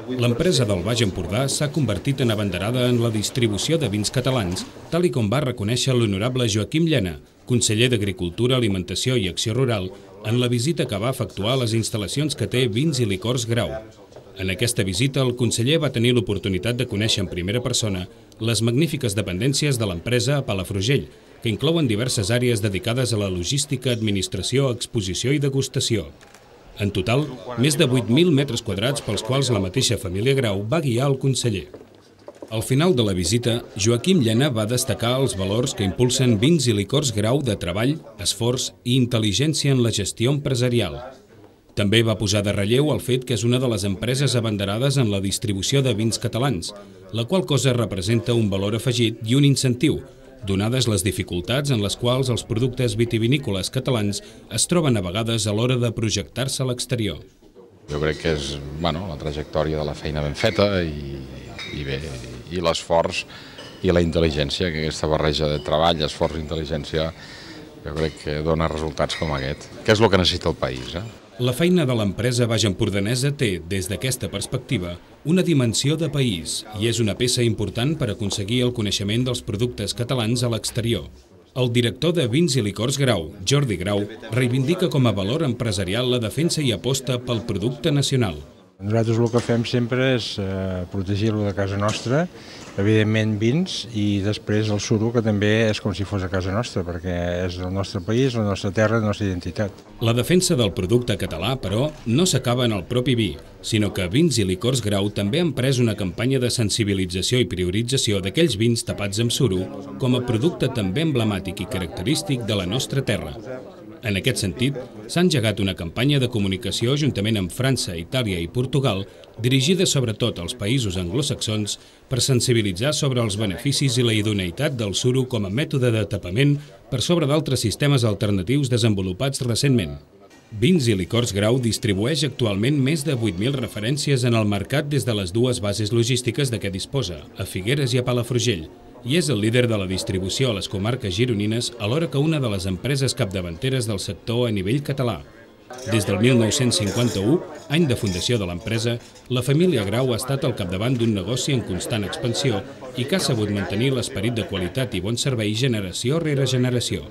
L'empresa del Baix Empordà s'ha convertit en abanderada en la distribució de vins catalans, tal i com va reconèixer l'honorable Joaquim Llena, conseller d'Agricultura, Alimentació i Acció Rural, en la visita que va efectuar a les instal·lacions que té Vins i Licors Grau. En aquesta visita, el conseller va tenir l'oportunitat de conèixer en primera persona les magnífiques dependències de l'empresa a Palafrugell, que inclouen diverses àrees dedicades a la logística, administració, exposició i degustació. En total, més de 8.000 metres quadrats pels quals la mateixa família Grau va guiar el conseller. Al final de la visita, Joaquim Llena va destacar els valors que impulsen Vins i Licors Grau de treball, esforç i intel·ligència en la gestió empresarial. També va posar de relleu el fet que és una de les empreses abanderades en la distribució de vins catalans, la qual cosa representa un valor afegit i un incentiu, donades les dificultats en les quals els productes vitivinícoles catalans es troben a vegades a l'hora de projectar-se a l'exterior. Jo crec que és la trajectòria de la feina ben feta i l'esforç i la intel·ligència, que aquesta barreja de treball, esforç i intel·ligència, jo crec que dona resultats com aquest, que és el que necessita el país. La feina de l'empresa baix-empordanesa té, des d'aquesta perspectiva, una dimensió de país i és una peça important per aconseguir el coneixement dels productes catalans a l'exterior. El director de Vins i Licors Grau, Jordi Grau, reivindica com a valor empresarial la defensa i aposta pel producte nacional. Nosaltres el que fem sempre és protegir-lo de casa nostra, evidentment vins, i després el suro, que també és com si fos a casa nostra, perquè és el nostre país, la nostra terra, la nostra identitat. La defensa del producte català, però, no s'acaba en el propi vi, sinó que Vins i Licors Grau també han pres una campanya de sensibilització i priorització d'aquells vins tapats amb suro com a producte també emblemàtic i característic de la nostra terra. En aquest sentit, s'ha engegat una campanya de comunicació juntament amb França, Itàlia i Portugal, dirigida sobretot als països anglosaxons per sensibilitzar sobre els beneficis i la idoneïtat del suro com a mètode de tapament per sobre d'altres sistemes alternatius desenvolupats recentment. Vins i Licors Grau distribueix actualment més de 8.000 referències en el mercat des de les dues bases logístiques de què disposa, a Figueres i a Palafrugell, i és el líder de la distribució a les comarques gironines alhora que una de les empreses capdavanteres del sector a nivell català. Des del 1951, any de fundació de l'empresa, la família Grau ha estat al capdavant d'un negoci en constant expansió i que ha sabut mantenir l'esperit de qualitat i bon servei generació rere generació.